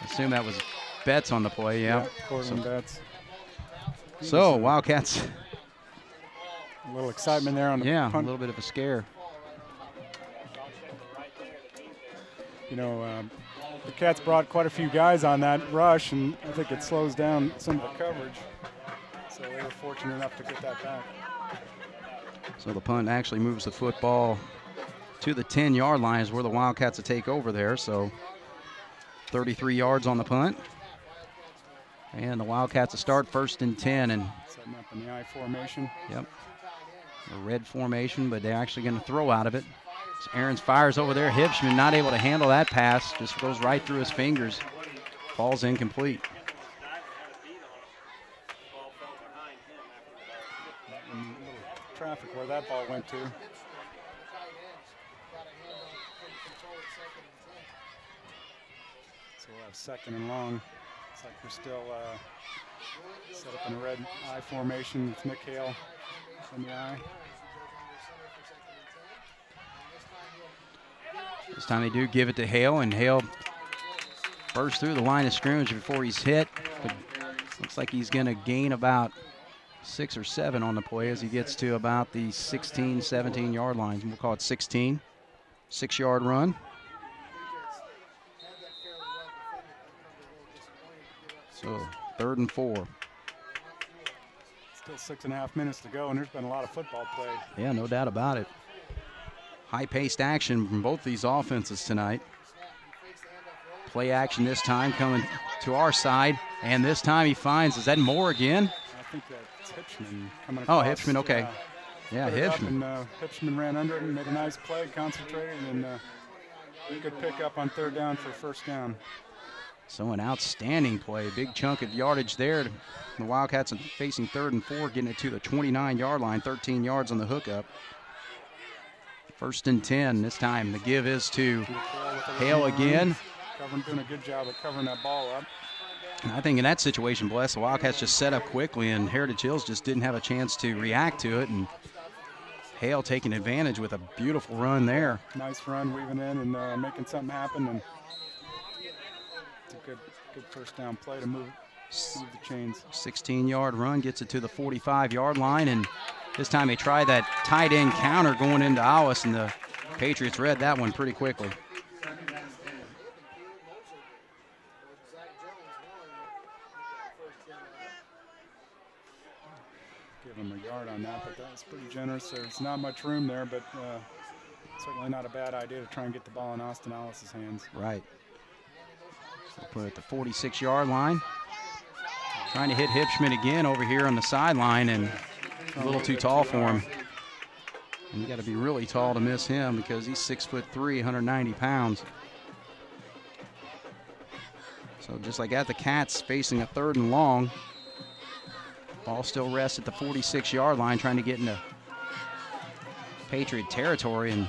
I assume that was Betts on the play, yeah. Cortland Betts. So, Wildcats. A little excitement there on the punt. Yeah, a little bit of a scare. The Cats brought quite a few guys on that rush, and I think it slows down some of the coverage. So they were fortunate enough to get that back. So the punt actually moves the football to the 10-yard line is where the Wildcats will take over there. So 33 yards on the punt. And the Wildcats will start 1st and 10. And setting up in the I formation. Yep. A red formation, but they're actually going to throw out of it. So Aarons fires over there. Hipschman not able to handle that pass. Just goes right through his fingers. Falls incomplete. Traffic where that ball went to. So we'll have 2nd and long. Looks like we're still set up in a red I formation with Nick Hale in the I. This time they do give it to Hale, and Hale bursts through the line of scrimmage before he's hit. But looks like he's going to gain about 6 or 7 on the play as he gets to about the 16, 17-yard lines. We'll call it 16. 6-yard run. So 3rd and 4. Still 6.5 minutes to go, and there's been a lot of football played. Yeah, no doubt about it. High-paced action from both these offenses tonight. Play action this time coming to our side, and this time he finds, is that Moore again? I think that's Hipschman coming across. Oh, Hipschman, okay. Yeah, Hipschman. And Hipschman ran under it and made a nice play, concentrated, and good pickup on 3rd down for 1st down. So an outstanding play. Big chunk of yardage there. The Wildcats are facing 3rd and 4, getting it to the 29-yard line, 13 yards on the hookup. 1st and 10. This time the give is to Hale again. Doing a good job of covering that ball up. And I think in that situation, Bless, the Wildcats just set up quickly, and Heritage Hills just didn't have a chance to react to it. And Hale taking advantage with a beautiful run there. Nice run, weaving in and making something happen. And it's a good 1st down play to move the chains. 16-yard run gets it to the 45-yard line, and this time they try that tight end counter going into Alice, and the Patriots read that one pretty quickly. Give him a yard on that, but that's pretty generous. There's not much room there, but certainly not a bad idea to try and get the ball in Austin Alice's hands. Right. So put it at the 46-yard line. Trying to hit Hipschman again over here on the sideline, and a little too tall for him. And you got to be really tall to miss him because he's 6'3", 190 pounds. So just like that, the Cats facing a 3rd and long. Ball still rests at the 46-yard line, trying to get into Patriot territory, and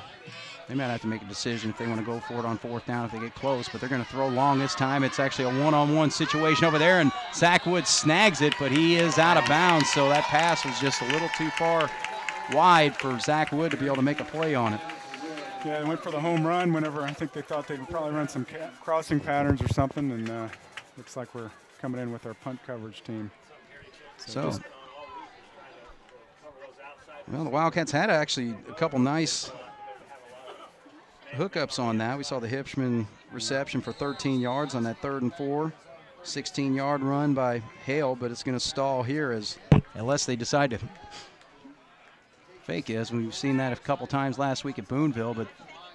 they might have to make a decision if they want to go for it on 4th down if they get close, but they're going to throw long this time. It's actually a one-on-one situation over there, and Zach Wood snags it, but he is out of bounds, so that pass was just a little too far wide for Zach Wood to be able to make a play on it. Yeah, they went for the home run whenever I think they thought they'd probably run some crossing patterns or something, and looks like we're coming in with our punt coverage team. So well, the Wildcats had actually a couple nice hookups on that. We saw the Hipschman reception for 13 yards on that 3rd and 4. 16-yard run by Hale, but it's going to stall here unless they decide to fake it. We've seen that a couple times last week at Boonville, but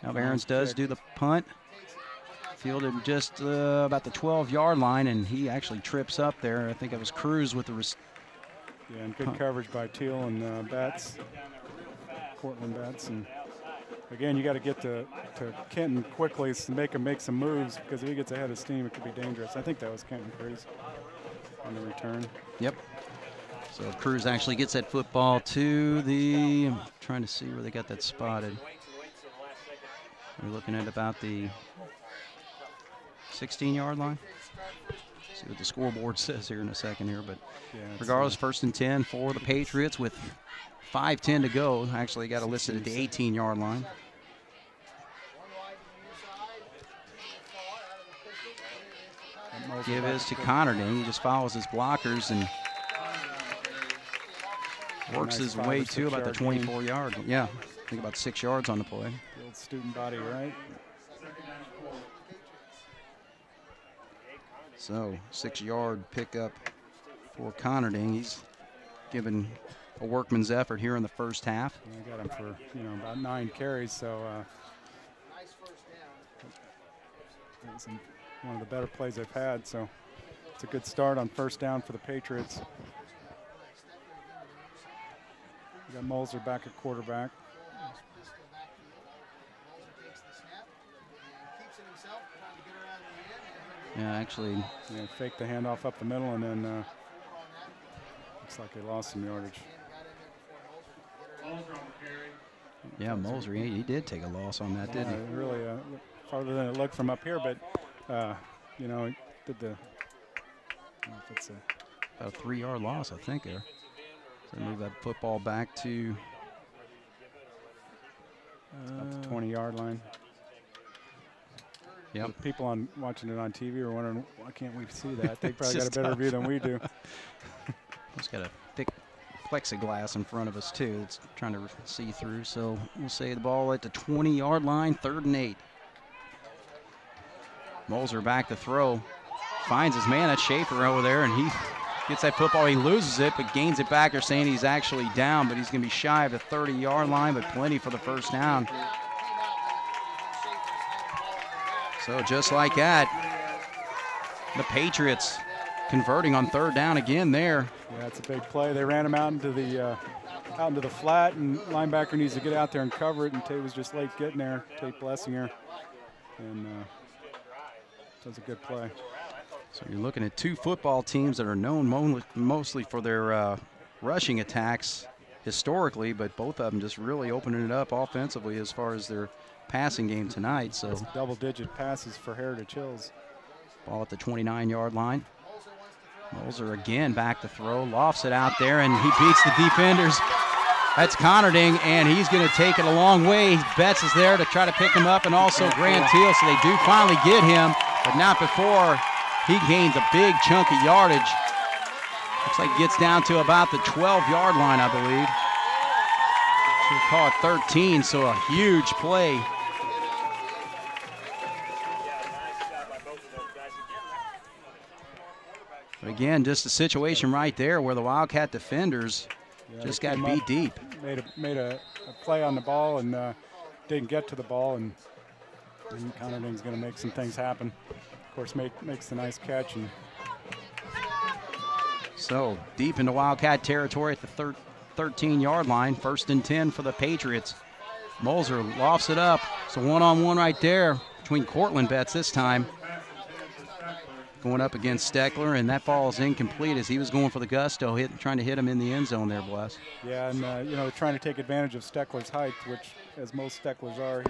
now Aarons does do the punt. Fielded just about the 12-yard line, and he actually trips up there. I think it was Cruz with the yeah, and good coverage by Teal and Betts, Cortland Betts. And again, you got to get to Kenton quickly to make him make some moves, because if he gets ahead of steam, it could be dangerous. I think that was Kenton Cruz on the return. Yep. So Cruz actually gets that football to the, I'm trying to see where they got that spotted. We're looking at about the 16-yard line. See what the scoreboard says here in a second here, but yeah, regardless, 1st and 10 for the Patriots with 5:10 to go. Actually got it listed at the 18-yard line. Give is to Conarding. He just follows his blockers and works his way to about the 24-yard. Yeah, I think about 6 yards on the play. The old student body, right? So 6-yard pickup for Conarding. He's given a workman's effort here in the first half. I got him for about 9 carries, so it's one of the better plays I've had. So it's a good start on 1st down for the Patriots. We got Moser back at quarterback. Yeah, actually. Yeah, fake the handoff up the middle, and then looks like they lost some yardage. Yeah, Moser, he did take a loss on that, didn't he? Really farther than it looked from up here, but it did the. I don't know if it's about a 3-yard loss, I think there. So move that football back to about the 20-yard line. Yep. People watching it on TV are wondering, why can't we see that? They probably got a better view than we do. It's got a thick plexiglass in front of us too. It's trying to see through. So we'll say the ball at the 20-yard line, 3rd and 8. Moser back to throw. Finds his man, that's Schaefer over there, and he gets that football. He loses it, but gains it back. They're saying he's actually down, but he's going to be shy of the 30-yard line, but plenty for the 1st down. So just like that, the Patriots converting on 3rd down again there. Yeah, it's a big play. They ran him out into the flat, and linebacker needs to get out there and cover it, and Tate was just late getting there, Tate Blessinger, and that's a good play. So you're looking at 2 football teams that are known mostly for their rushing attacks historically, but both of them just really opening it up offensively as far as their passing game tonight. So double-digit passes for Heritage Hills. Ball at the 29-yard line. Moser again back to throw, lofts it out there, and he beats the defenders. That's Conarding, and he's going to take it a long way. Betts is there to try to pick him up, and also Grant Teal, so they do finally get him, but not before he gains a big chunk of yardage. Looks like he gets down to about the 12-yard line, I believe. Should call it 13, so a huge play. But again, just a situation right there where the Wildcat defenders just got beat deep. Made a play on the ball and didn't get to the ball, and Conarding's going to make some things happen. Of course, makes the nice catch. And so deep into Wildcat territory at the 13-yard line, 1st and 10 for the Patriots. Moser lofts it up. So one-on-one right there between Cortland Betts this time. Going up against Steckler, and that ball is incomplete as he was going for the gusto, trying to hit him in the end zone there, Bless. Yeah, and trying to take advantage of Steckler's height, which, as most Stecklers are,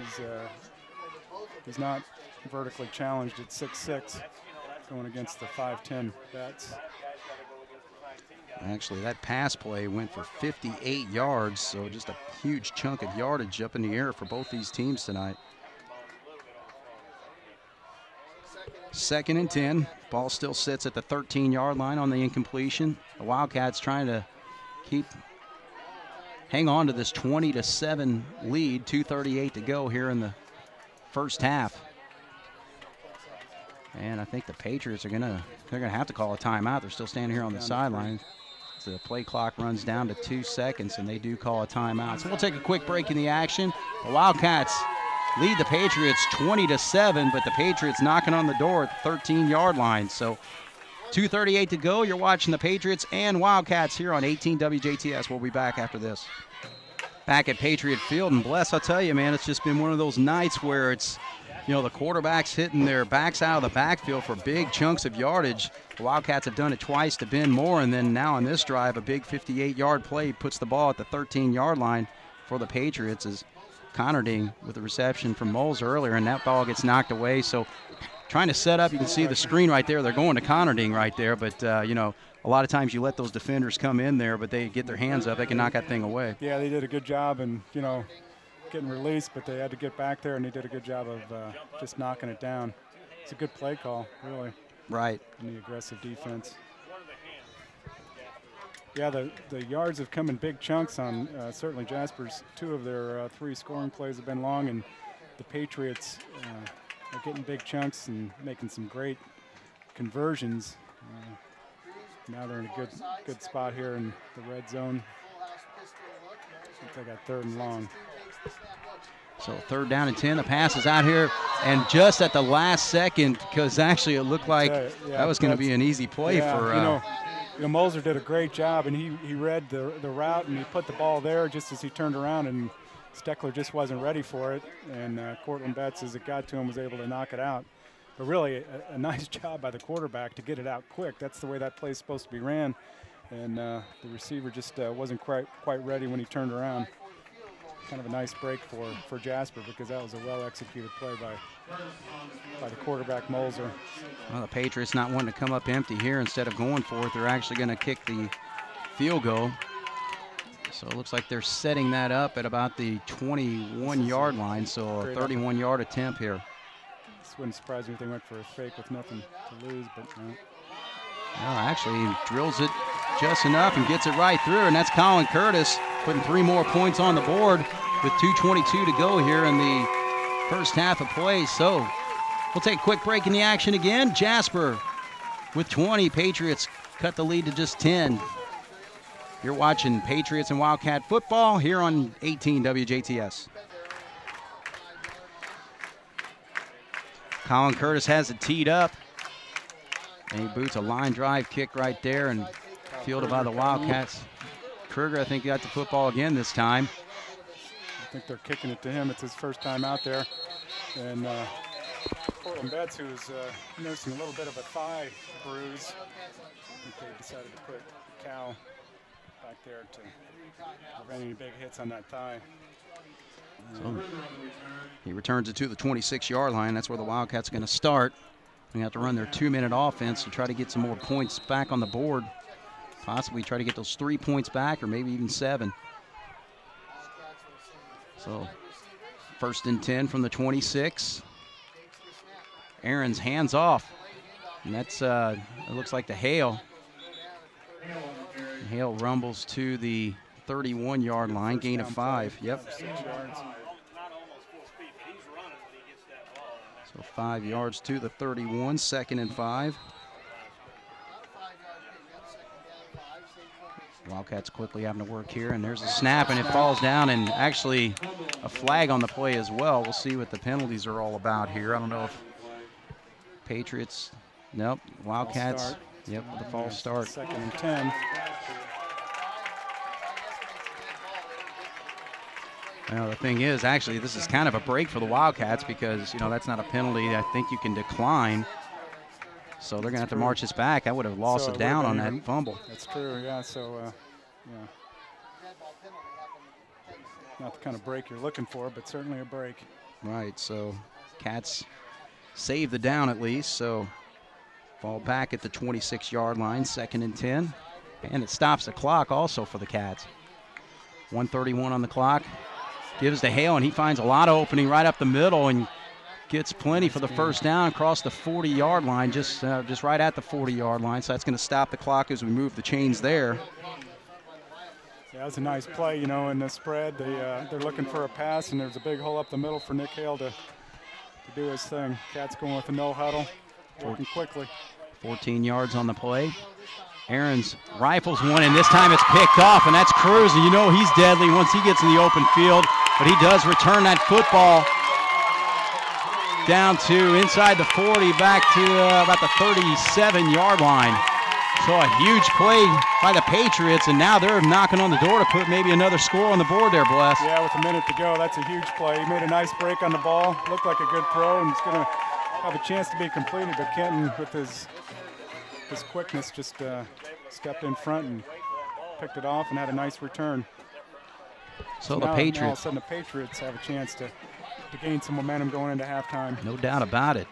he's not vertically challenged at 6'6", going against the 5'10" Betts. Actually, that pass play went for 58 yards, so just a huge chunk of yardage up in the air for both these teams tonight. 2nd and 10. Ball still sits at the 13-yard line on the incompletion. The Wildcats trying to hang on to this 20-7 lead. 2:38 to go here in the first half. And I think the Patriots they're gonna have to call a timeout. They're still standing here on the sideline. So the play clock runs down to 2 seconds, and they do call a timeout. So we'll take a quick break in the action. The Wildcats lead the Patriots 20-7, but the Patriots knocking on the door at the 13-yard line. So 2:38 to go. You're watching the Patriots and Wildcats here on 18 WJTS. We'll be back after this. Back at Patriot Field, and bless, I'll tell you, man, it's just been one of those nights where it's, you know, the quarterbacks hitting their backs out of the backfield for big chunks of yardage. The Wildcats have done it twice to Ben Moore, and then now on this drive, a big 58-yard play puts the ball at the 13-yard line for the Patriots as Conarding with the reception from Moles earlier, and that ball gets knocked away. So trying to set up, you can see the screen right there. They're going to Conarding right there, but, you know, a lot of times you let those defenders come in there, but they get their hands up. They can knock that thing away. Yeah, they did a good job and, you know, getting released, but they had to get back there, and they did a good job of just knocking it down. It's a good play call, really. Right. And the aggressive defense. Yeah, the yards have come in big chunks on certainly Jasper's. 2 of their 3 scoring plays have been long, and the Patriots are getting big chunks and making some great conversions. Now they're in a good spot here in the red zone. I think they got 3rd and long. So 3rd down and 10. The pass is out here, and just at the last second, because actually it looked like that was going to be an easy play for. You know, Moser did a great job, and he read the route, and he put the ball there just as he turned around, and Steckler just wasn't ready for it. And Cortland Betts, as it got to him, was able to knock it out. But really, a nice job by the quarterback to get it out quick. That's the way that play is supposed to be ran. And the receiver just wasn't quite ready when he turned around. Kind of a nice break for Jasper, because that was a well-executed play by the quarterback, Moser. Well, the Patriots not wanting to come up empty here. Instead of going for it, they're actually going to kick the field goal. So it looks like they're setting that up at about the 21-yard line, so a 31-yard attempt here. This wouldn't surprise me if they went for a fake with nothing to lose, but no. Well, actually, he drills it just enough and gets it right through, and that's Colin Curtis putting 3 more points on the board with 2:22 to go here in the first half of play. So we'll take a quick break in the action again. Jasper with 20. Patriots cut the lead to just 10. You're watching Patriots and Wildcat football here on 18 WJTS. Colin Curtis has it teed up, and he boots a line drive kick right there and fielded by the Wildcats. Kruger, I think, got the football again this time. I think they're kicking it to him. It's his first time out there. And Cortland Betts, who's nursing a little bit of a thigh bruise. I think they decided to put Cal back there to prevent any big hits on that thigh. So he returns it to the 26-yard line. That's where the Wildcats are going to start. They have to run their 2-minute offense to try to get some more points back on the board. Possibly try to get those 3 points back, or maybe even 7. So 1st and 10 from the 26. Aaron's hands off, and that's it looks like the Hale. Hale rumbles to the 31-yard line, gain of 5. Yep. 6 yards. So 5 yards to the 31, 2nd and 5. Wildcats quickly having to work here, and there's a snap, and it falls down, and actually a flag on the play as well. We'll see what the penalties are all about here. I don't know if Patriots, nope, Wildcats, yep, with a false start. 2nd and 10. Well, the thing is, actually, this is kind of a break for the Wildcats because, you know, that's not a penalty I think you can decline. So they're going to have to march this back. I would have lost it down on that fumble. That's true, yeah. So, yeah. Not the kind of break you're looking for, but certainly a break. Right, so Cats save the down at least. So ball back at the 26-yard line, 2nd and 10. And it stops the clock also for the Cats. 1:31 on the clock. Gives to Hale, and he finds a lot of opening right up the middle and gets plenty for the first down across the 40-yard line, just right at the 40-yard line. So that's going to stop the clock as we move the chains there. Yeah, that's a nice play, you know, in the spread. They're looking for a pass, and there's a big hole up the middle for Nick Hale to do his thing. Cats going with a no huddle, working quickly. 14 yards on the play. Aaron's rifles one, and this time it's picked off, and that's Cruz. And you know he's deadly once he gets in the open field, but he does return that football down to inside the 40, back to about the 37-yard line. So a huge play by the Patriots, and now they're knocking on the door to put maybe another score on the board there, Bless. Yeah, with a minute to go, that's a huge play. He made a nice break on the ball, looked like a good throw, and it's going to have a chance to be completed, but Kenton, with his quickness, just stepped in front and picked it off and had a nice return. So now, the Patriots. Now all of a sudden the Patriots have a chance to gain some momentum going into halftime. No doubt about it.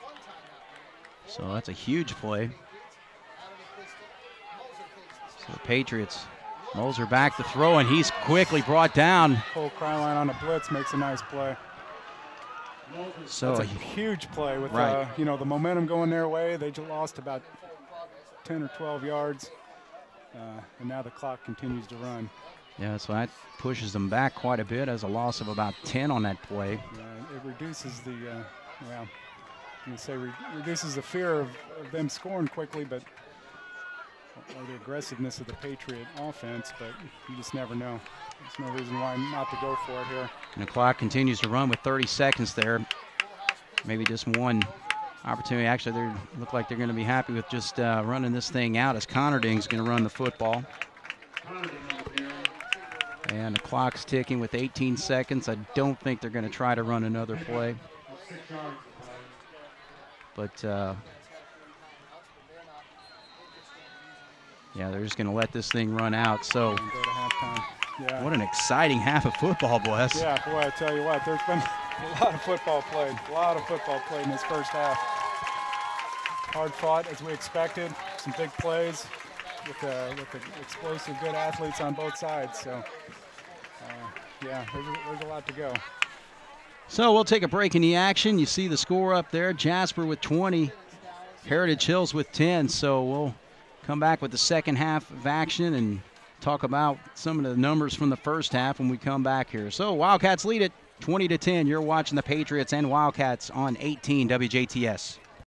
So that's a huge play. So the Patriots, Moser back to throw, and he's quickly brought down. Cole Kryline on the blitz makes a nice play. So that's a huge play with right. you know, the momentum going their way. They just lost about 10 or 12 yards, and now the clock continues to run. Yeah, so that pushes them back quite a bit as a loss of about 10 on that play. Yeah, it reduces the, well, I'm going to say reduces the fear of them scoring quickly, but or the aggressiveness of the Patriot offense, but you just never know. There's no reason why not to go for it here. And the clock continues to run with 30 seconds there. Maybe just one opportunity. Actually, they look like they're going to be happy with just running this thing out, as Conarding's going to run the football. And the clock's ticking with 18 seconds. I don't think they're going to try to run another play. But, yeah, they're just going to let this thing run out. So, go to halftime. Yeah. What an exciting half of football, Bless. Yeah, boy, I tell you what, there's been a lot of football played. A lot of football played in this first half. Hard fought as we expected. Some big plays with the explosive, good athletes on both sides. So, yeah, there's a lot to go. So we'll take a break in the action. You see the score up there. Jasper with 20, Heritage Hills with 10. So we'll come back with the second half of action and talk about some of the numbers from the first half when we come back here. So Wildcats lead it 20-10. You're watching the Patriots and Wildcats on 18 WJTS.